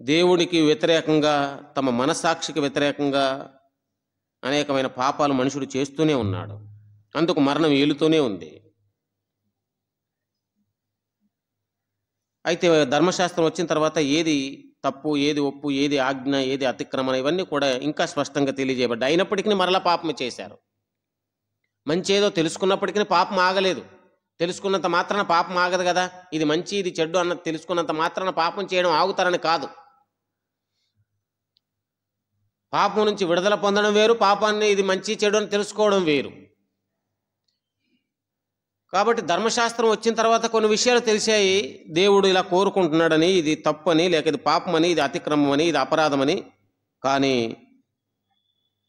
దేవునికి వ్యతిరేకంగా, తమ మనస్సాక్షికి వ్యతిరేకంగా అనేకమైన పాపాలు మనుషుడు చేస్తూనే ఉన్నాడు. అందుకు మరణం ఏలుతూనే ఉంది. అయితే ధర్మశాస్త్రం వచ్చిన తర్వాత ఏది తప్పు, ఏది ఒప్పు, ఏది ఆజ్ఞ, ఏది అతిక్రమణ, ఇవన్నీ కూడా ఇంకా స్పష్టంగా తెలియజేయబడ్డాయి. అయినప్పటికీ మరలా పాపం చేశారు. మంచి ఏదో తెలుసుకున్నప్పటికీ పాపం ఆగలేదు. తెలుసుకున్నంత మాత్రాన పాపం ఆగదు కదా. ఇది మంచి, ఇది చెడ్డు అన్నది తెలుసుకున్నంత మాత్రాన పాపం చేయడం ఆగుతారని కాదు. పాపం నుంచి విడుదల పొందడం వేరు, పాపాన్ని ఇది మంచి చెడు అని తెలుసుకోవడం వేరు. కాబట్టి ధర్మశాస్త్రం వచ్చిన తర్వాత కొన్ని విషయాలు తెలిసాయి. దేవుడు ఇలా కోరుకుంటున్నాడని, ఇది తప్పని, లేక ఇది పాపమని, ఇది అతిక్రమమని, ఇది అపరాధమని. కానీ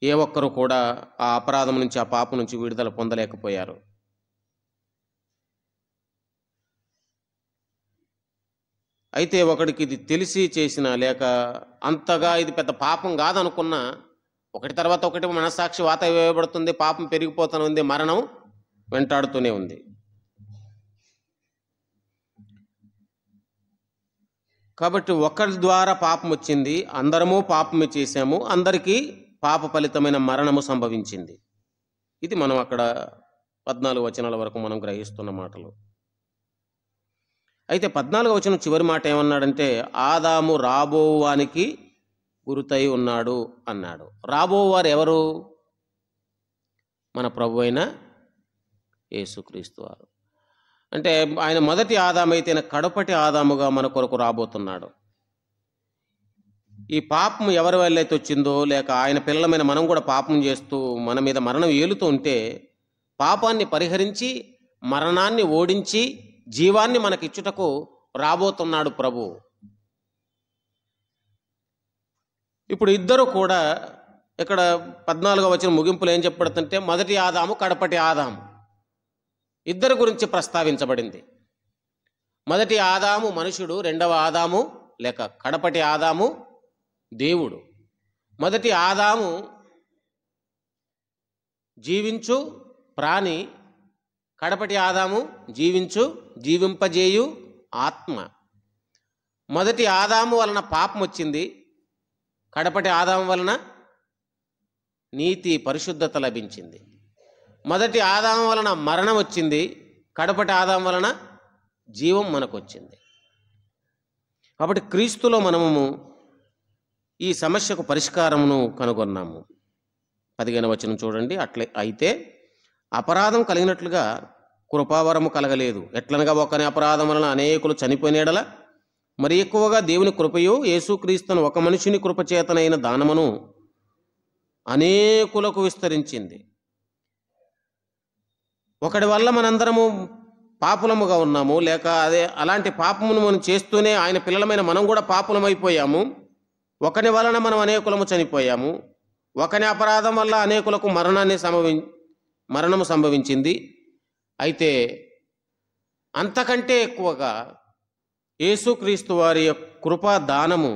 ఏ ఒక్కరు కూడా ఆ అపరాధం నుంచి, ఆ పాపం నుంచి విడుదల పొందలేకపోయారు. అయితే ఒకడికి ఇది తెలిసి చేసిన, లేక అంతగా ఇది పెద్ద పాపం కాదనుకున్నా, ఒకటి తర్వాత ఒకటి మనస్సాక్షి వాత వేయబడుతుంది, పాపం పెరిగిపోతూనే ఉంది, మరణం వెంటాడుతూనే ఉంది. కాబట్టి ఒకరి ద్వారా పాపం వచ్చింది, అందరము పాపమే చేశాము, అందరికీ పాప ఫలితమైన మరణము సంభవించింది. ఇది మనం అక్కడ 14 వచనాల వరకు మనం గ్రహిస్తున్న మాటలు. అయితే 14వ వచనం చివరి మాట ఏమన్నాడంటే, ఆదాము రాబోవానికి గురుతై ఉన్నాడు అన్నాడు. రాబోవారు ఎవరు? మన ప్రభు అయిన యేసుక్రీస్తు వారు. అంటే ఆయన మొదటి ఆదాము అయితే కడపటి ఆదాముగా మన కొరకు రాబోతున్నాడు. ఈ పాపం ఎవరి వల్ల అయితే వచ్చిందో, లేక ఆయన పిల్లలమైన మనం కూడా పాపం చేస్తూ మన మీద మరణం ఏలుతూ ఉంటే, పాపాన్ని పరిహరించి మరణాన్ని ఓడించి జీవాన్ని మనకిచ్చుటకు రాబోతున్నాడు ప్రభు. ఇప్పుడు ఇద్దరు కూడా ఇక్కడ 14వ వచనం ముగింపులో ఏం చెప్పబడుతుంటే, మొదటి ఆదాము, కడపటి ఆదాము, ఇద్దరు గురించి ప్రస్తావించబడింది. మొదటి ఆదాము మనుషుడు, రెండవ ఆదాము లేక కడపటి ఆదాము దేవుడు. మొదటి ఆదాము జీవించు ప్రాణి, కడపటి ఆదాము జీవింపజేయు ఆత్మ. మొదటి ఆదాము వలన పాపం వచ్చింది, కడపటి ఆదాము వలన నీతి, పరిశుద్ధత లభించింది. మొదటి ఆదాము వలన మరణం వచ్చింది, కడపటి ఆదాము వలన జీవం మనకు వచ్చింది. కాబట్టి క్రీస్తులో మనము ఈ సమస్యకు పరిష్కారమును కనుగొన్నాము. 15వ వచనం చూడండి. అయితే అపరాధం కలిగినట్లుగా కృపావరము కలగలేదు. ఎట్లనగా ఒకని అపరాధం వలన అనేకులు చనిపోయినడల, మరి ఎక్కువగా దేవుని కృపయు యేసుక్రీస్తును ఒక మనుషుని కృపచేతనైన దానమును అనేకులకు విస్తరించింది. ఒకడి వల్ల మనందరము పాపులముగా ఉన్నాము, లేక అలాంటి పాపమును మనం చేస్తూనే ఆయన పిల్లలమైన మనం కూడా పాపులమైపోయాము. ఒకని వలన మనం అనేకులము చనిపోయాము. ఒకని అపరాధం వల్ల అనేకులకు మరణము సంభవించింది. అయితే అంతకంటే ఎక్కువగా యేసుక్రీస్తు వారి కృపా దానము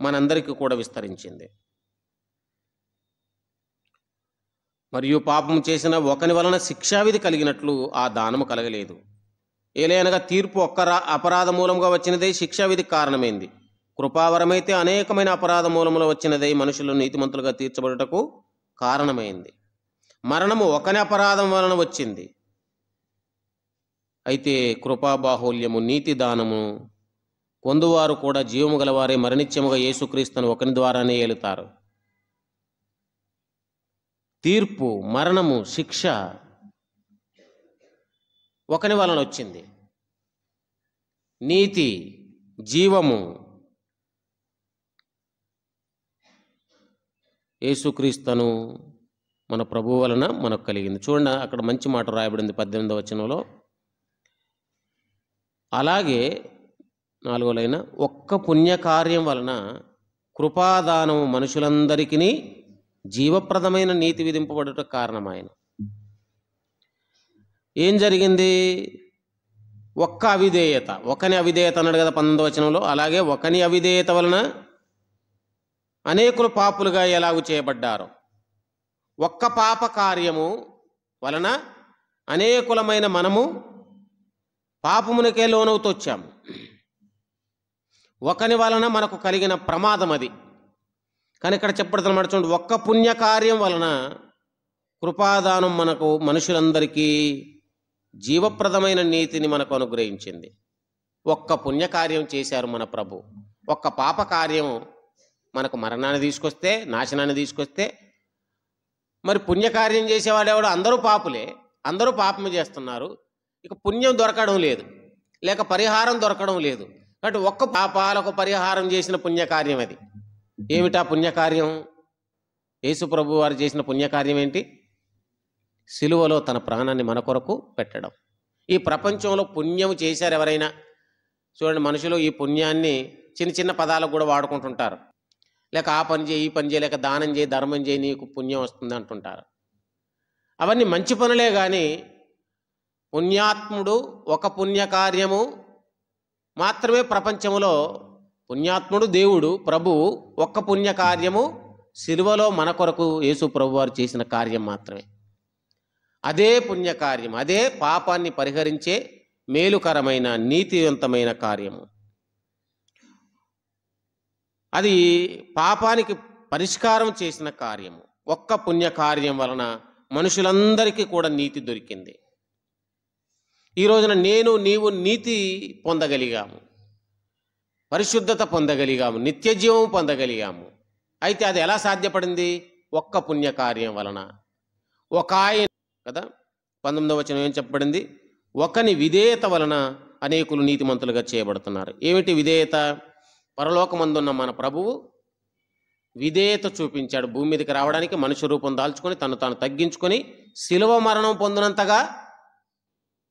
మనందరికీ కూడా విస్తరించింది. మరియు పాపం చేసిన ఒకని వలన శిక్షావిధి కలిగినట్లు ఆ దానము కలగలేదు. ఏలైనగా తీర్పు ఒక్క అపరాధ మూలంగా వచ్చినదే శిక్షావిధికి కారణమైంది. కృపావరమైతే అనేకమైన అపరాధ మూలములో వచ్చినదే మనుషులను నీతిమంతులుగా తీర్చబడుటకు కారణమైంది. మరణము ఒకని అపరాధం వలన వచ్చింది. అయితే కృపాబాహుల్యము, నీతి దానము పొందువారు కూడా జీవము గలవారే మరణిత్యముగా యేసుక్రీస్తును ఒకని ద్వారానే ఏలుతారు. తీర్పు, మరణము, శిక్ష ఒకని వలన వచ్చింది. నీతి, జీవము యేసుక్రీస్తును మన ప్రభువు వలన మనకు కలిగింది. చూడండి, అక్కడ మంచి మాట రాయబడింది 18వ వచనంలో. అలాగే 4వ లైన్, ఒక్క పుణ్యకార్యం వలన కృపాదానము మనుషులందరికీ జీవప్రదమైన నీతి విధింపబడుట కారణమైన. ఏం జరిగింది? ఒక్క అవిధేయత, ఒకని అవిధేయత అన్నాడు కదా 19వ వచనంలో. అలాగే ఒకని అవిధేయత వలన అనేకులు పాపులుగా ఎలాగూ చేయబడ్డారు. ఒక్క పాప కార్యము వలన అనేకులమైన మనము పాపమునకే లోనవుతూ వచ్చాము. ఒకని వలన మనకు కలిగిన ప్రమాదం అది. కానీ ఇక్కడ చెప్పడుతున్నమాట చూడండి, ఒక్క పుణ్యకార్యం వలన కృపాదానం మనకు మనుషులందరికీ జీవప్రదమైన నీతిని మనకు అనుగ్రహించింది. ఒక్క పుణ్యకార్యం చేశారు మన ప్రభు. ఒక్క పాప కార్యం మనకు మరణాన్ని తీసుకొస్తే, నాశనాన్ని తీసుకొస్తే, మరి పుణ్యకార్యం చేసేవాడెవడు? అందరూ పాపులే, అందరూ పాపము చేస్తున్నారు. ఇక పుణ్యం దొరకడం లేదు, లేక పరిహారం దొరకడం లేదు. కాబట్టి ఒక్క పాపాలకు పరిహారం చేసిన పుణ్యకార్యం అది. ఏమిటా పుణ్యకార్యం? యేసు ప్రభు వారు చేసిన పుణ్యకార్యం ఏంటి? సిలువలో తన ప్రాణాన్ని మన కొరకు పెట్టడం. ఈ ప్రపంచంలో పుణ్యం చేశారు ఎవరైనా? చూడండి, మనుషులు ఈ పుణ్యాన్ని చిన్న చిన్న పదాలకు కూడా వాడుకుంటుంటారు. లేక ఆ పని చేయి, ఈ పని చేయి, లేక దానం చేయి, ధర్మం చేయి, నీకు పుణ్యం వస్తుంది అంటుంటారు. అవన్నీ మంచి పనులే. కానీ పుణ్యాత్ముడు ఒక పుణ్యకార్యము మాత్రమే ప్రపంచంలో, పుణ్యాత్ముడు దేవుడు ప్రభువు ఒక్క పుణ్యకార్యము సిలువలో మన కొరకు యేసు ప్రభు వారు చేసిన కార్యం మాత్రమే. అదే పుణ్యకార్యం, అదే పాపాన్ని పరిహరించే మేలుకరమైన నీతివంతమైన కార్యము. అది పాపానికి పరిష్కారం చేసిన కార్యము. ఒక్క పుణ్యకార్యం వలన మనుషులందరికీ కూడా నీతి దొరికింది. ఈ రోజున నేను నీవు నీతి పొందగలిగాము, పరిశుద్ధత పొందగలిగాము, నిత్యజీవం పొందగలిగాము. అయితే అది ఎలా సాధ్యపడింది? ఒక్క పుణ్యకార్యం వలన. ఒక ఆయన కదా, 19వ వచనం ఏం చెప్పబడింది? ఒకని విధేయత వలన అనేకులు నీతిమంతులుగా చేయబడుతున్నారు. ఏమిటి విధేయత? పరలోకమందున్న మన ప్రభువు విధేయత చూపించాడు. భూమి మీదకి రావడానికి మనుష్య రూపం దాల్చుకొని తను తాను తగ్గించుకొని శిలువ మరణం పొందినంతగా,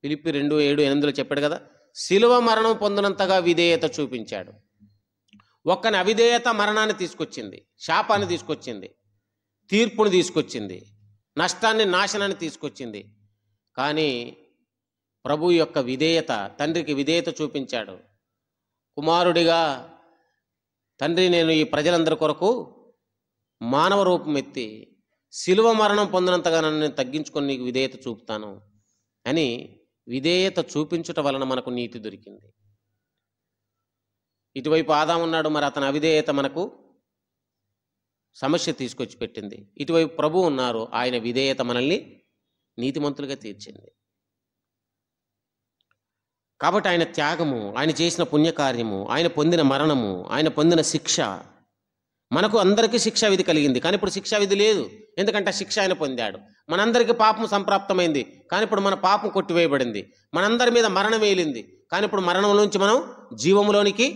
ఫిలిప్పి 2:7-8 చెప్పాడు కదా, శిలువ మరణం పొందినంతగా విధేయత చూపించాడు. ఒక్కని అవిధేయత మరణాన్ని తీసుకొచ్చింది, శాపాన్ని తీసుకొచ్చింది, తీర్పుని తీసుకొచ్చింది, నష్టాన్ని, నాశనాన్ని తీసుకొచ్చింది. కానీ ప్రభు యొక్క విధేయత, తండ్రికి విధేయత చూపించాడు. కుమారుడిగా, తండ్రి నేను ఈ ప్రజలందరి కొరకు మానవ రూపం ఎత్తి శిలువ మరణం పొందినంతగా నన్ను తగ్గించుకొని నీకు విధేయత చూపుతాను అని విధేయత చూపించుట వలన మనకు నీతి దొరికింది. ఇటువైపు ఆదాము ఉన్నాడు, మరి అతని అవిధేయత మనకు సమస్య తీసుకొచ్చి పెట్టింది. ఇటువైపు ప్రభు ఉన్నారు, ఆయన విధేయత మనల్ని నీతిమంతులుగా తీర్చింది. కాబట్టి ఆయన త్యాగము, ఆయన చేసిన పుణ్యకార్యము, ఆయన పొందిన మరణము, ఆయన పొందిన శిక్ష, మనకు అందరికీ శిక్షా విధి కలిగింది. కానీ ఇప్పుడు శిక్షా విధి లేదు, ఎందుకంటే శిక్ష ఆయన పొందాడు. మనందరికీ పాపం సంప్రాప్తమైంది, కానీ ఇప్పుడు మన పాపం కొట్టివేయబడింది. మనందరి మీద మరణం వేలింది, కానీ ఇప్పుడు మరణం నుంచి మనం జీవములోనికి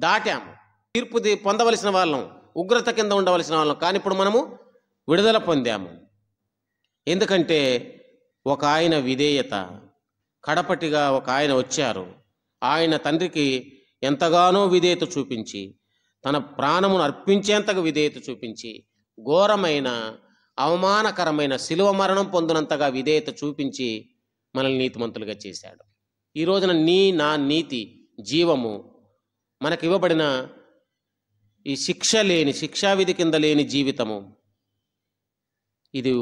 దాటాము. తీర్పు పొందవలసిన వాళ్ళం, ఉగ్రత కింద ఉండవలసిన వాళ్ళం, కానీ ఇప్పుడు మనము విడుదల పొందాము. ఎందుకంటే ఒక ఆయన విధేయత, కడపటిగా ఒక ఆయన వచ్చారు, ఆయన తండ్రికి ఎంతగానో విధేయత చూపించి, తన ప్రాణమును అర్పించేంతగా విధేయత చూపించి, ఘోరమైన అవమానకరమైన శిలువ మరణం పొందినంతగా విధేయత చూపించి మనల్ని నీతిమంతులుగా చేశాడు. ఈ రోజున నా నీతి జీవము మనకు ఇవ్వబడిన ఈ శిక్షావిధి కింద లేని జీవితము, ఇది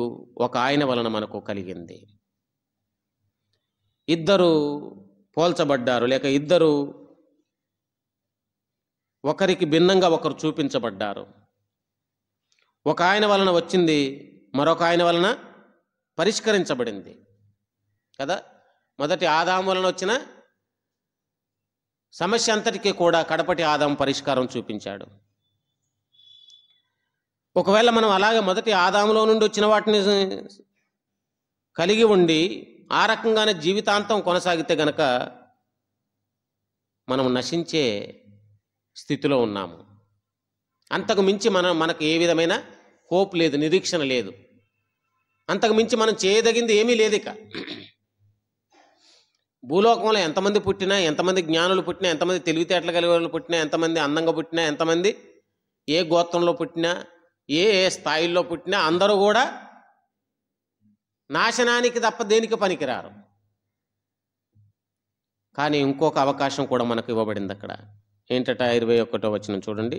ఒక ఆయన వలన మనకు కలిగింది. ఇద్దరు పోల్చబడ్డారు, లేక ఇద్దరు ఒకరికి భిన్నంగా ఒకరు చూపించబడ్డారు. ఒక ఆయన వలన వచ్చింది, మరొక ఆయన వలన పరిష్కరించబడింది కదా. మొదటి ఆదాము వలన వచ్చిన సమస్య అంతటికీ కూడా కడపటి ఆదాము పరిష్కారం చూపించాడు. ఒకవేళ మనం అలాగే మొదటి ఆదాములో నుండి వచ్చిన వాటిని కలిగి ఉండి ఆ రకంగానే జీవితాంతం కొనసాగితే గనక మనం నశించే స్థితిలో ఉన్నాము. అంతకు మించి మనకు ఏ విధమైన హోప్ లేదు, నిరీక్షణ లేదు. అంతకు మించి మనం చేయదగింది ఏమీ లేదు. ఇక భూలోకంలో ఎంతమంది పుట్టినా, ఎంతమంది జ్ఞానులు పుట్టినా, ఎంతమంది తెలివితేటలు కలిగిన వాళ్ళు పుట్టినా, ఎంతమంది అందంగా పుట్టినా, ఎంతమంది ఏ గోత్రంలో పుట్టినా, ఏ స్థాయిల్లో పుట్టినా, అందరూ కూడా నాశనానికి తప్ప దేనికి పనికిరారు. కానీ ఇంకొక అవకాశం కూడా మనకు ఇవ్వబడింది అక్కడ. ఏంటట? 21వ వచనం చూడండి.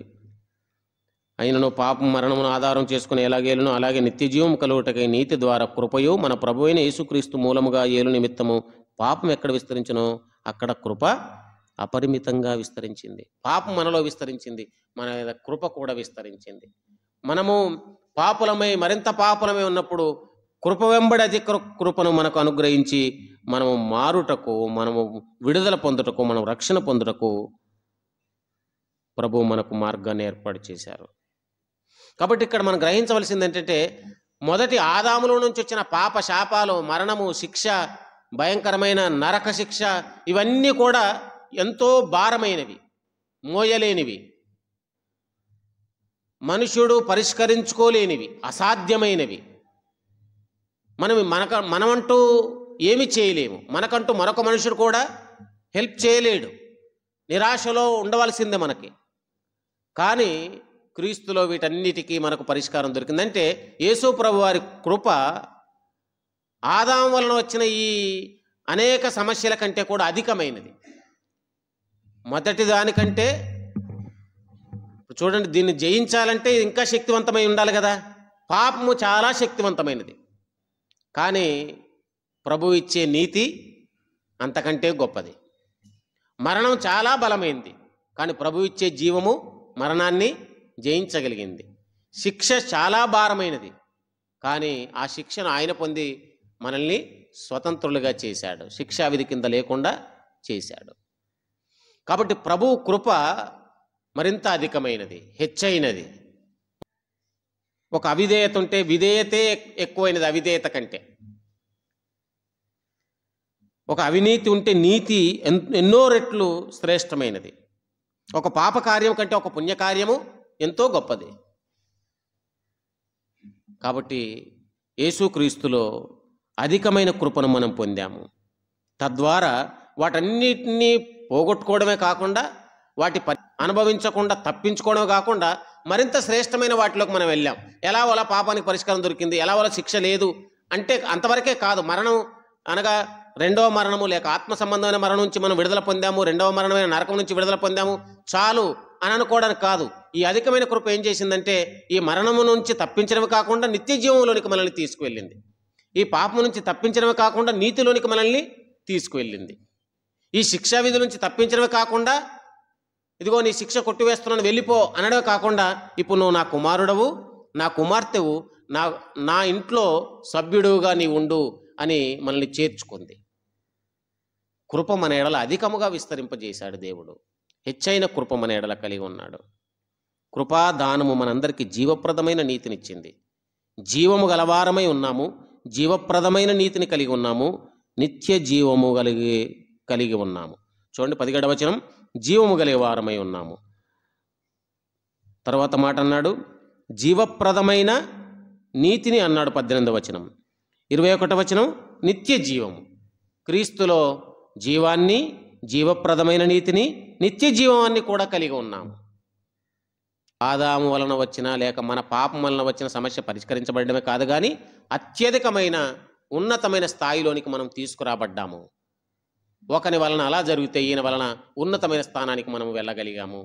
అయినను పాపం మరణమును ఆధారం చేసుకుని ఎలాగేలును అలాగే నిత్యజీవం కలుగుటకై నీతి ద్వారా కృపయు మన ప్రభువైన యేసుక్రీస్తు మూలముగా ఏలు నిమిత్తము పాపం ఎక్కడ విస్తరించునో అక్కడ కృప అపరిమితంగా విస్తరించింది. పాపం మనలో విస్తరించింది, మన మీద కృప కూడా విస్తరించింది. మనము పాపులమై మరింత పాపులమై ఉన్నప్పుడు కృప వెంబడి అధిక కృపను మనకు అనుగ్రహించి మనము మారుటకు, మనము విడుదల పొందుటకు, మనం రక్షణ పొందుటకు ప్రభువు మనకు మార్గాన్ని ఏర్పాటు చేశారు. కాబట్టి ఇక్కడ మనం గ్రహించవలసింది ఏంటంటే, మొదటి ఆదాములో నుంచి వచ్చిన పాప శాపాలు, మరణము, శిక్ష, భయంకరమైన నరక శిక్ష, ఇవన్నీ కూడా ఎంతో భారమైనవి, మోయలేనివి, మనుష్యుడు పరిష్కరించుకోలేనివి, అసాధ్యమైనవి. మనమంటూ ఏమి చేయలేము. మనకంటూ మరొక మనుషుడు కూడా హెల్ప్ చేయలేడు. నిరాశలో ఉండవలసిందే మనకి. కానీ క్రీస్తులో వీటన్నిటికీ మనకు పరిష్కారం దొరికిందంటే, యేసు ప్రభు వారి కృప ఆదాము వలన వచ్చిన ఈ అనేక సమస్యల కంటే కూడా అధికమైనది. మొదటి దానికంటే చూడండి, దీన్ని జయించాలంటే ఇంకా శక్తివంతమై ఉండాలి కదా. పాపము చాలా శక్తివంతమైనది, కానీ ప్రభు ఇచ్చే నీతి అంతకంటే గొప్పది. మరణం చాలా బలమైంది, కానీ ప్రభు ఇచ్చే జీవము మరణాన్ని జయించగలిగింది. శిక్ష చాలా భారమైనది, కానీ ఆ శిక్షను ఆయన పొంది మనల్ని స్వతంత్రులుగా చేశాడు, శిక్షా విధి కింద లేకుండా చేశాడు. కాబట్టి ప్రభువు కృప మరింత అధికమైనది, హెచ్చైనది. ఒక అవిధేయత ఉంటే విధేయతే ఎక్కువైనది అవిధేయత కంటే. ఒక అవినీతి ఉంటే నీతి ఎన్నో రెట్లు శ్రేష్టమైనది. ఒక పాప కార్యం కంటే ఒక పుణ్యకార్యము ఎంతో గొప్పది. కాబట్టి యేసుక్రీస్తులో అధికమైన కృపను మనం పొందాము. తద్వారా వాటన్నిటినీ పోగొట్టుకోవడమే కాకుండా, వాటి అనుభవించకుండా తప్పించుకోవడమే కాకుండా, మరింత శ్రేష్టమైన వాటిలోకి మనం వెళ్ళాం. ఎలా వాళ్ళ పాపానికి పరిష్కారం దొరికింది, ఎలా వాళ్ళ శిక్ష లేదు అంటే అంతవరకే కాదు. మరణం అనగా రెండవ మరణము లేక ఆత్మ సంబంధమైన మరణం నుంచి మనం విడుదల పొందాము, రెండవ మరణమైన నరకం నుంచి విడుదల పొందాము, చాలు అని అనుకోవడానికి కాదు. ఈ అధికమైన కృప ఏం చేసిందంటే, ఈ మరణము నుంచి తప్పించడమే కాకుండా నిత్య జీవంలోనికి మనల్ని తీసుకువెళ్ళింది. ఈ పాపం నుంచి తప్పించడమే కాకుండా నీతిలోనికి మనల్ని తీసుకువెళ్ళింది. ఈ శిక్షా విధి నుంచి తప్పించడమే కాకుండా, ఇదిగో నీ శిక్ష కొట్టివేస్తున్నాను వెళ్ళిపో అనడమే కాకుండా, ఇప్పుడు నువ్వు నా కుమారుడవు, నా కుమార్తెవు, నా ఇంట్లో సభ్యుడుగా నీ ఉండు అని మనల్ని చేర్చుకుంది. కృప మన ఎడల అధికముగా విస్తరింపజేశాడు దేవుడు. హెచ్చైన కృప మన ఎడల కలిగి ఉన్నాడు. కృపా దానము మనందరికీ జీవప్రదమైన నీతినిచ్చింది. జీవము గలవారమై ఉన్నాము, జీవప్రదమైన నీతిని కలిగి ఉన్నాము, నిత్య జీవము కలిగి ఉన్నాము. చూడండి 17వ వచనం, జీవము కలిగే వారమై ఉన్నాము. తర్వాత మాట అన్నాడు, జీవప్రదమైన నీతిని అన్నాడు 18వ వచనం. 21వ వచనం, నిత్య జీవము. క్రీస్తులో జీవాన్ని, జీవప్రదమైన నీతిని, నిత్య జీవాన్ని కూడా కలిగి ఉన్నాము. ఆదాము వలన వచ్చిన లేక మన పాపం వలన వచ్చిన సమస్య పరిష్కరించబడమే కాదు, కానీ అత్యధికమైన ఉన్నతమైన స్థాయిలోనికి మనం తీసుకురాబడ్డాము. ఒకని వలన అలా జరిగితే ఈయన వలన ఉన్నతమైన స్థానానికి మనం వెళ్ళగలిగాము.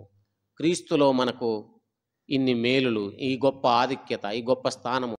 క్రీస్తులో మనకు ఇన్ని మేలులు, ఈ గొప్ప ఆధిక్యత, ఈ గొప్ప స్థానము